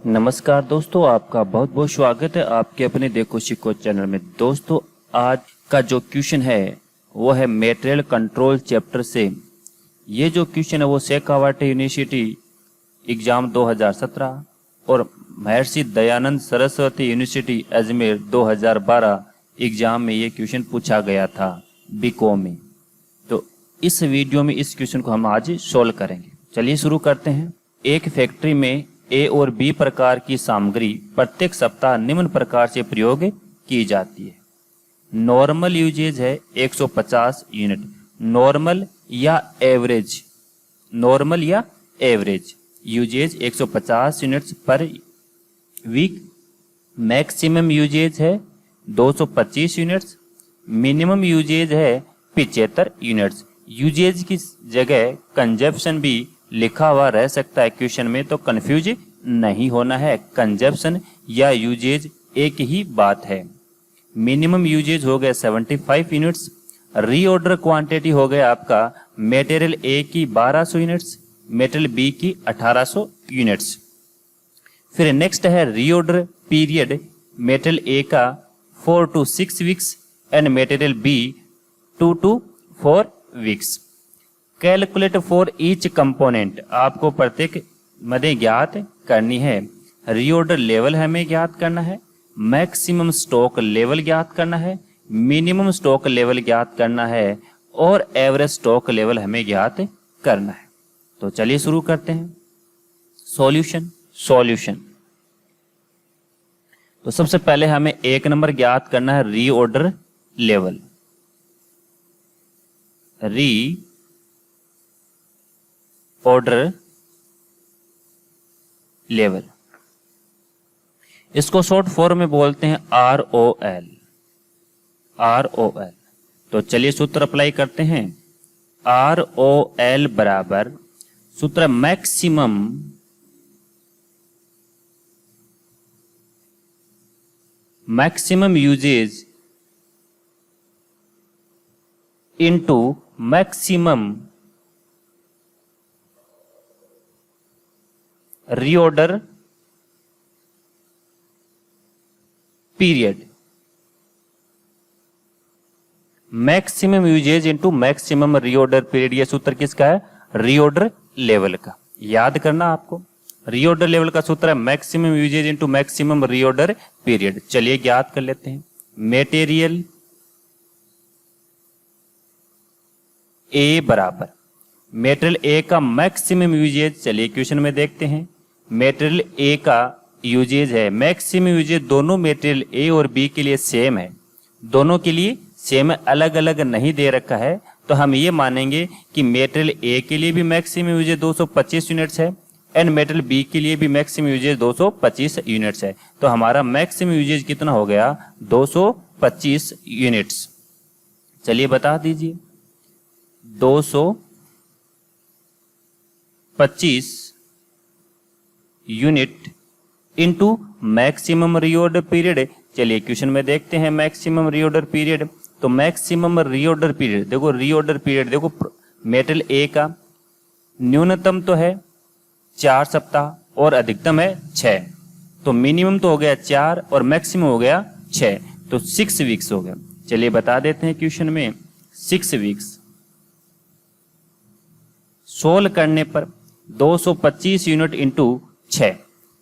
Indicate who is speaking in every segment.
Speaker 1: नमस्कार दोस्तों, आपका बहुत बहुत स्वागत है आपके अपने देखो सीखो चैनल में। दोस्तों, आज का जो क्वेश्चन है वो है मटेरियल कंट्रोल चैप्टर से। ये जो क्वेश्चन है वो शेखावाटी यूनिवर्सिटी एग्जाम 2017 और महर्षि दयानंद सरस्वती यूनिवर्सिटी अजमेर 2012 एग्जाम में ये क्वेश्चन पूछा गया था बीकॉम में। तो इस वीडियो में इस क्वेश्चन को हम आज सोल्व करेंगे। चलिए शुरू करते हैं। एक फैक्ट्री में ए और बी प्रकार की सामग्री प्रत्येक सप्ताह निम्न प्रकार से प्रयोग की जाती है। नॉर्मल यूजेज है 150 यूनिट। नॉर्मल या एवरेज, नॉर्मल या average usage 150 units per week. Maximum usage है 225 यूनिट्स। मिनिमम यूजेज है 75 यूनिट्स। यूजेज की जगह कंजप्शन भी लिखा हुआ रह सकता है क्वेश्चन में, तो कंफ्यूज नहीं होना है। कंजप्शन या यूजेज एक ही बात है। मिनिमम यूजेज हो गया 75 यूनिट्स। रीऑर्डर क्वांटिटी हो गया आपका मटेरियल ए की 1200 यूनिट्स, मटेरियल बी की 1800 यूनिट्स। फिर नेक्स्ट है रीऑर्डर पीरियड, मटेरियल ए का 4 to 6 weeks and material B 2 to 4 weeks. Calculate for each component, आपको प्रत्येक मदे ज्ञात करनी है। रीऑर्डर लेवल हमें ज्ञात करना है, मैक्सिमम स्टॉक लेवल ज्ञात करना है, मिनिमम स्टॉक लेवल ज्ञात करना है और एवरेज स्टॉक लेवल हमें ज्ञात करना है। तो चलिए शुरू करते हैं। सॉल्यूशन। तो सबसे पहले हमें एक नंबर ज्ञात करना है रीऑर्डर लेवल। ऑर्डर लेवल, इसको शॉर्ट फॉर्म में बोलते हैं ROL। तो चलिए सूत्र अप्लाई करते हैं। ROL बराबर सूत्र maximum usage into maximum reorder period. Maximum usage into maximum reorder period, यह सूत्र किसका है? रीऑर्डर लेवल का। याद करना आपको, रीऑर्डर लेवल का सूत्र है maximum usage into maximum reorder period. चलिए ज्ञात कर लेते हैं। मटेरियल ए बराबर मटेरियल ए का मैक्सिमम यूजेज, चलिए क्वेश्चन में देखते हैं। मटेरियल ए का यूजेज है, मैक्सिमम यूजेज दोनों मटेरियल ए और बी के लिए सेम है, दोनों के लिए सेम है, अलग अलग नहीं दे रखा है। तो हम ये मानेंगे कि मटेरियल ए के लिए भी मैक्सिमम यूजेज 225 यूनिट्स है एंड मटेरियल बी के लिए भी मैक्सिमम यूजेज 225 यूनिट्स है। तो हमारा मैक्सिमम यूजेज कितना हो गया? 225 यूनिट्स। चलिए बता दीजिए। 225 unit into maximum reorder period. चलिए क्वेश्चन में देखते हैं मैक्सिमम रीऑर्डर पीरियड। तो मैक्सिमम रीऑर्डर पीरियड देखो, रीऑर्डर पीरियड देखो, मेटल ए का न्यूनतम तो है 4 सप्ताह और अधिकतम है 6। तो मिनिमम तो हो गया 4 और मैक्सिमम हो गया 6, तो 6 वीक्स हो गया। चलिए बता देते हैं क्वेश्चन में 6 वीक्स। सोल्व करने पर 225 यूनिट इंटू 6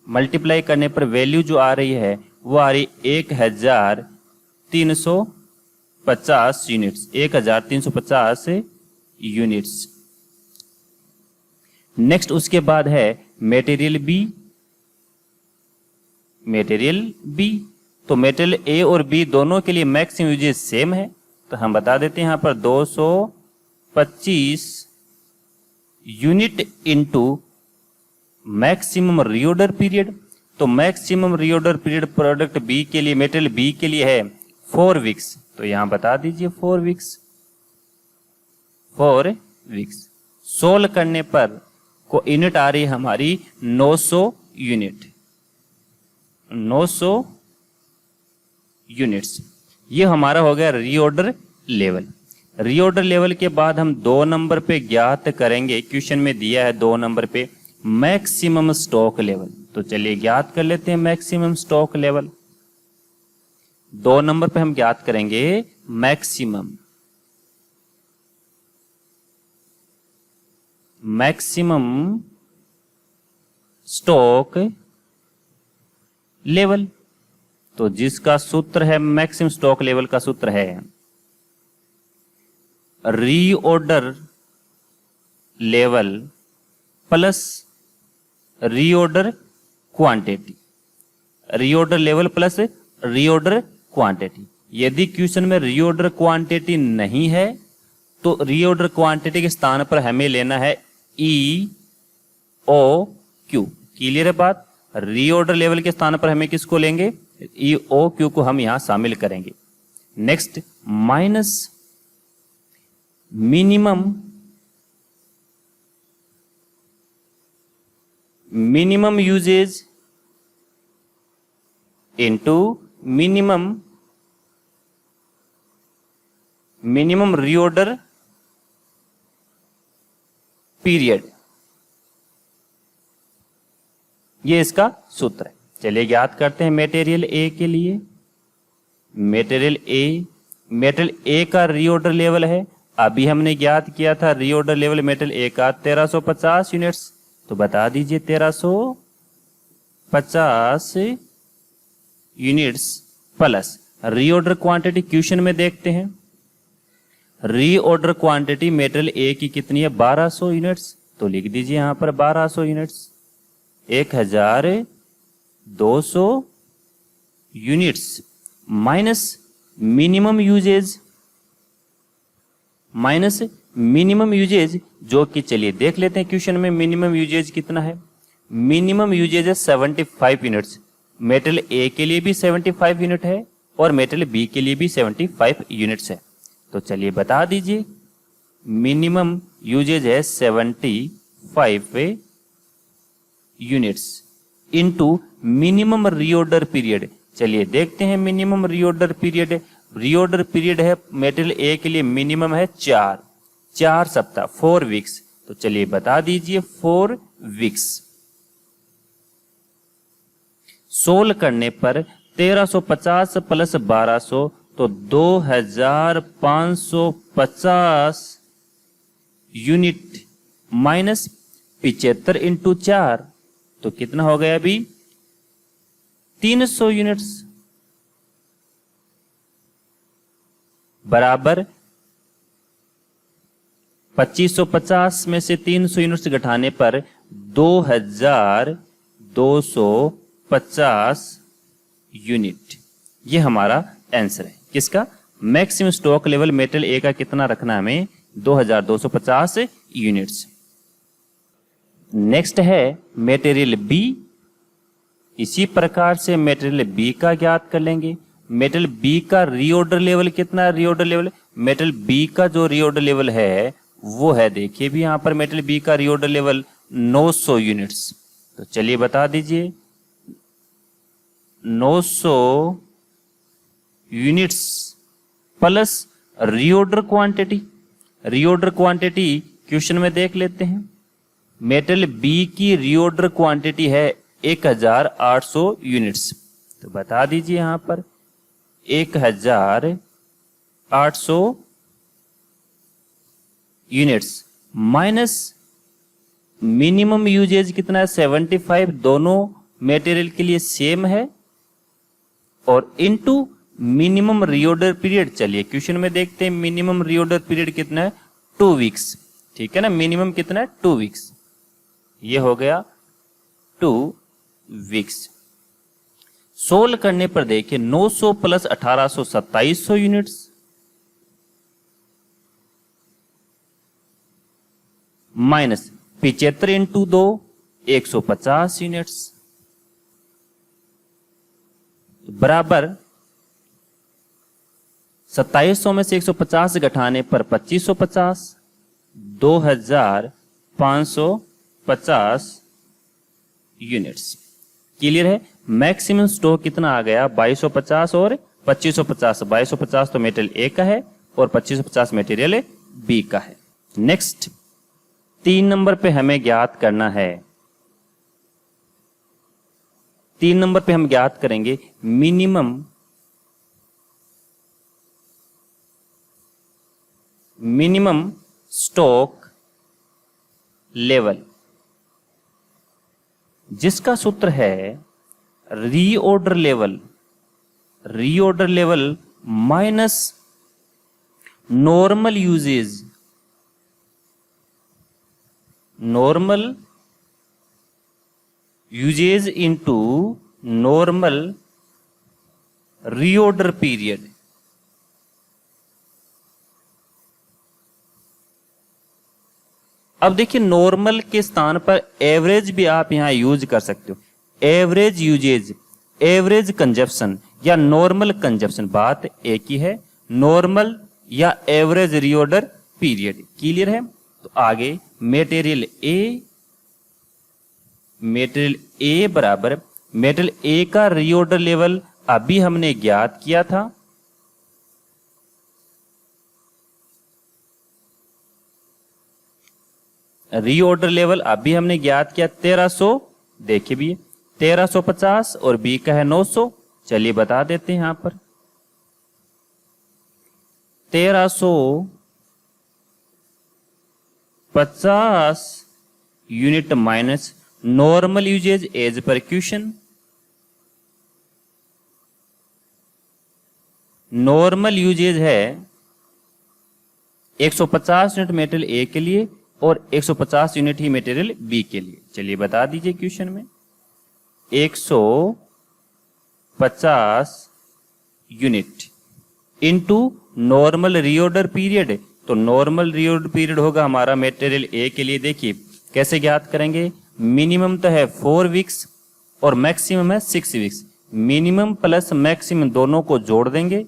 Speaker 1: मल्टीप्लाई करने पर वैल्यू जो आ रही है वो आ रही 1350 यूनिट्स। 1350 यूनिट्स। नेक्स्ट उसके बाद है मटेरियल बी। तो मटेरियल ए और बी दोनों के लिए मैक्सिमम यूजेज सेम है, तो हम बता देते हैं यहां पर 225 unit into maximum reorder period. तो maximum reorder period product B के लिए, मटेरियल बी के लिए है 4 वीक्स। तो यहां बता दीजिए 4 वीक्स। सोल्व करने पर को यूनिट आ रही है हमारी 900 यूनिट। 900 यूनिट्स। ये हमारा हो गया रीऑर्डर लेवल। रीऑर्डर लेवल के बाद हम 2 नंबर पे ज्ञात करेंगे, क्वेश्चन में दिया है 2 नंबर पे मैक्सिमम स्टॉक लेवल। तो चलिए ज्ञात कर लेते हैं मैक्सिमम स्टॉक लेवल। 2 नंबर पे हम ज्ञात करेंगे मैक्सिमम स्टॉक लेवल। तो जिसका सूत्र है मैक्सिमम स्टॉक लेवल का सूत्र है reorder level plus reorder quantity. Reorder level plus reorder quantity. यदि क्वेश्चन में रीऑर्डर क्वांटिटी नहीं है तो रीऑर्डर क्वांटिटी के स्थान पर हमें लेना है EOQ। क्लियर है बात? रीऑर्डर लेवल के स्थान पर हमें किसको लेंगे? EOQ को हम यहां शामिल करेंगे। Next minus minimum usage into minimum reorder period. ये इसका सूत्र है। चलिए ज्ञात करते हैं मटेरियल ए के लिए। मटेरियल ए का रीऑर्डर लेवल है, अभी हमने ज्ञात किया था रीऑर्डर लेवल मटेरियल ए का 1350 यूनिट्स। तो बता दीजिए 1350 units plus reorder quantity question में देखते हैं। रीऑर्डर क्वांटिटी मटेरियल ए की कितनी है? 1200 यूनिट्स। तो लिख दीजिए यहां पर 1200 units 1200 units minus minimum usage जो कि चलिए देख लेते हैं क्वेश्चन में मिनिमम यूजेज कितना है। मिनिमम यूजेज है 75 यूनिट्स। मेटल ए के लिए भी 75 यूनिट है और मेटल बी के लिए भी 75 यूनिट्स है। तो चलिए बता दीजिए मिनिमम यूजेज है 75 units into minimum reorder period. चलिए देखते हैं minimum reorder period. Reorder period है मेटेरियल ए के लिए मिनिमम है 4 सप्ताह 4 वीक्स। तो चलिए बता दीजिए 4 वीक्स। सोल्व करने पर 1350 प्लस 1200 तो 2550 यूनिट माइनस 75 इंटू 4 तो कितना हो गया अभी? 300 यूनिट्स बराबर 2550 में से 300 यूनिट्स घटाने पर 2250 यूनिट। ये हमारा आंसर है किसका? मैक्सिमम स्टॉक लेवल मेटल ए का कितना रखना हमें? 2250 यूनिट्स। नेक्स्ट है मेटेरियल बी। इसी प्रकार से मेटेरियल बी का ज्ञात कर लेंगे। मेटल बी का रीऑर्डर लेवल कितना है? रीऑर्डर लेवल मेटल बी का जो रीऑर्डर लेवल है वो है, देखिए भी यहां पर मेटल बी का रीऑर्डर लेवल 900 यूनिट्स। तो चलिए बता दीजिए 900 units plus reorder quantity. Reorder quantity question में देख लेते हैं। मेटल बी की रीऑर्डर क्वांटिटी है 1800 यूनिट्स। तो बता दीजिए यहां पर 1800 यूनिट्स माइनस मिनिमम यूजेज कितना है? 75। दोनों मेटेरियल के लिए सेम है और इनटू मिनिमम रीऑर्डर पीरियड। चलिए क्वेश्चन में देखते हैं मिनिमम रीऑर्डर पीरियड कितना है? 2 वीक्स। ठीक है ना? मिनिमम कितना है? 2 वीक्स। ये हो गया 2 वीक्स। सोल्व करने पर देखिए 900 plus 1800 2700 units minus 75 into 2 150 units बराबर 2700 में से 150 घटाने पर 2550 2550 यूनिट्स। क्लियर है? मैक्सिमम स्टॉक कितना आ गया? 2250 और 2550। 2250 तो मेटेरियल ए का है और 2550 मेटेरियल बी का है। नेक्स्ट 3 नंबर पे हमें ज्ञात करना है 3 नंबर पे हम ज्ञात करेंगे मिनिमम स्टॉक लेवल, जिसका सूत्र है reorder level minus normal usage into normal reorder period. अब देखिए नॉर्मल के स्थान पर एवरेज भी आप यहां यूज कर सकते हो। एवरेज यूजेज, एवरेज कंजप्शन या नॉर्मल कंजप्शन, बात एक ही है। नॉर्मल या एवरेज रीऑर्डर पीरियड, क्लियर है। तो आगे मटेरियल ए बराबर मटेरियल ए का रीऑर्डर लेवल अभी हमने ज्ञात किया था, रीऑर्डर लेवल अभी हमने ज्ञात किया 1300, देखिए भी 1350 और बी का है 900। चलिए बता देते हैं यहां पर 1350 unit minus normal usage as per question. Normal usage है 150 यूनिट मटेरियल ए के लिए और 150 यूनिट ही मटेरियल बी के लिए। चलिए बता दीजिए क्वेश्चन में 150 unit into normal reorder period. तो नॉर्मल रीऑर्डर पीरियड होगा हमारा मटेरियल ए के लिए, देखिए कैसे ज्ञात करेंगे। मिनिमम तो है 4 वीक्स और मैक्सिमम है 6 वीक्स। मिनिमम प्लस मैक्सिमम दोनों को जोड़ देंगे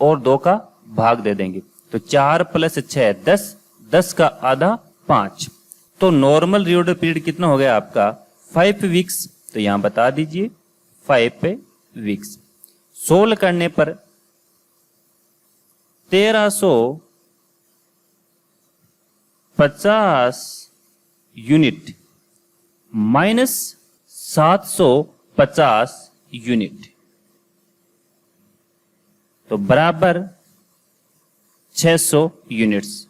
Speaker 1: और 2 का भाग दे देंगे। तो 4 + 6 10, 10 का आधा 5। तो नॉर्मल रीऑर्डर पीरियड कितना हो गया आपका 5 वीक्स। तो यहां बता दीजिए 5 वीक्स। सोल्व करने पर 1350 यूनिट माइनस 750 यूनिट, तो बराबर 600 यूनिट्स।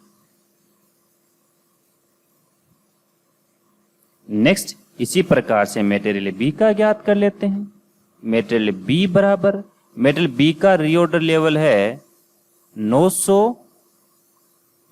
Speaker 1: नेक्स्ट इसी प्रकार से मटेरियल बी का ज्ञात कर लेते हैं। मटेरियल बी बराबर मटेरियल बी का रीऑर्डर लेवल है 900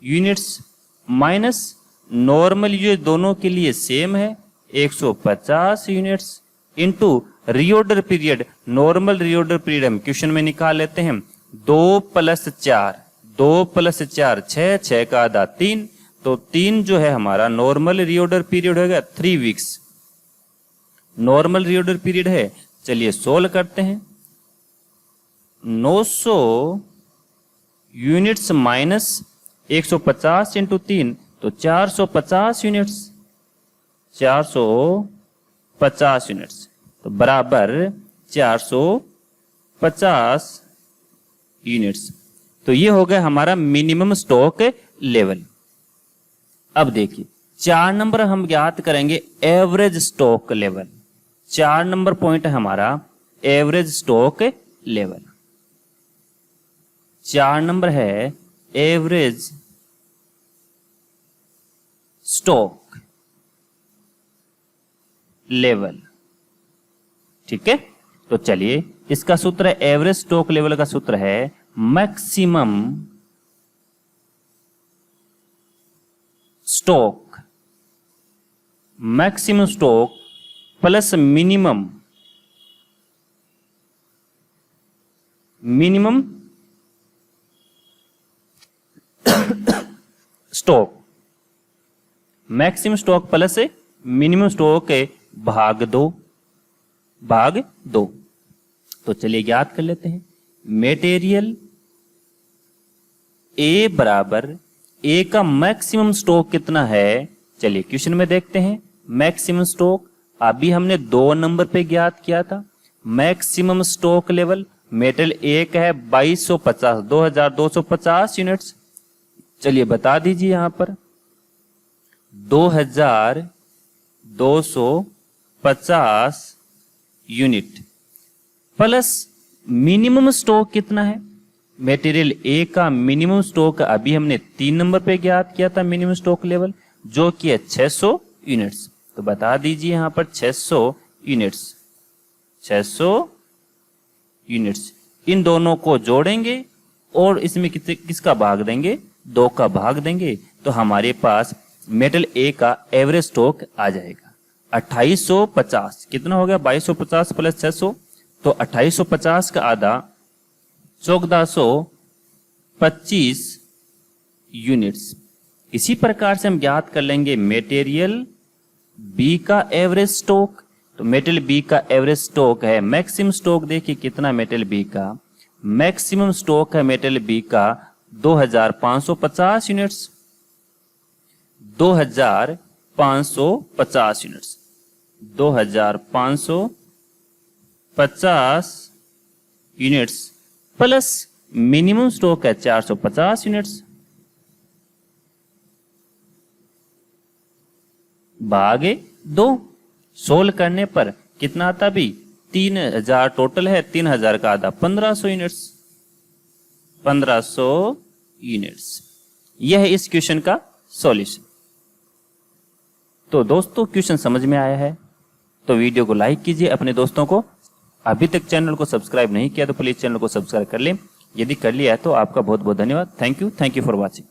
Speaker 1: यूनिट्स माइनस नॉर्मल यूजेज दोनों के लिए सेम है 150 units into reorder period. Normal reorder period हम क्वेश्चन में निकाल लेते हैं 2 + 4, 2 + 4 6, 6 का आधा 3। तो 3 जो है हमारा नॉर्मल रीऑर्डर पीरियड होगा 3 वीक्स नॉर्मल रीऑर्डर पीरियड है। चलिए सोल्व करते हैं 900 यूनिट्स माइनस 150 इंटू 3, तो 450 यूनिट्स, 450 यूनिट्स, तो बराबर 450 यूनिट्स। तो ये हो गया हमारा मिनिमम स्टॉक लेवल। अब देखिए 4 नंबर हम ज्ञात करेंगे average stock level. 4 number point है हमारा एवरेज स्टॉक लेवल। 4 नंबर है एवरेज स्टॉक लेवल, ठीक है। तो चलिए इसका सूत्र है एवरेज स्टॉक लेवल का सूत्र है maximum stock plus minimum stock. Maximum stock plus minimum stock भाग 2। तो चलिए ज्ञात कर लेते हैं मटेरियल ए बराबर ए का मैक्सिमम स्टॉक कितना है। चलिए क्वेश्चन में देखते हैं मैक्सिमम स्टॉक अभी हमने 2 नंबर पे ज्ञात किया था। Maximum stock level material A का है 2250, 2250 यूनिट्स। चलिए बता दीजिए यहां पर 2250 यूनिट प्लस मिनिमम स्टॉक कितना है, मटेरियल ए का मिनिमम स्टॉक अभी हमने 3 नंबर पे ज्ञात किया था मिनिमम स्टॉक लेवल, जो कि है 600 यूनिट्स। तो बता दीजिए यहां पर 600 यूनिट्स, 600 यूनिट्स। इन दोनों को जोड़ेंगे और इसमें किसका भाग देंगे, 2 का भाग देंगे, तो हमारे पास मेटल ए का एवरेज स्टॉक आ जाएगा 2850। कितना हो गया, 2250 प्लस 600, तो 2850 का आधा 1425 यूनिट्स। इसी प्रकार से हम ज्ञात कर लेंगे मटेरियल बी का एवरेज स्टॉक। तो मेटल बी का एवरेज स्टॉक है, मैक्सिमम स्टॉक देखिए कितना मेटल बी का, मैक्सिमम स्टॉक है मेटल बी का 2550 units, 2550 units, 2550 units plus minimum stock है 450 यूनिट्स, भागे 2। सोल्व करने पर कितना आता भी, 3000 टोटल है, 3000 का आधा 1500 यूनिट्स, 1500 यूनिट्स। यह है इस क्वेश्चन का सॉल्यूशन। तो दोस्तों क्वेश्चन समझ में आया है तो वीडियो को लाइक कीजिए, अपने दोस्तों को, अभी तक चैनल को सब्सक्राइब नहीं किया तो प्लीज चैनल को सब्सक्राइब कर लें, यदि कर लिया है तो आपका बहुत बहुत धन्यवाद। Thank you for watching.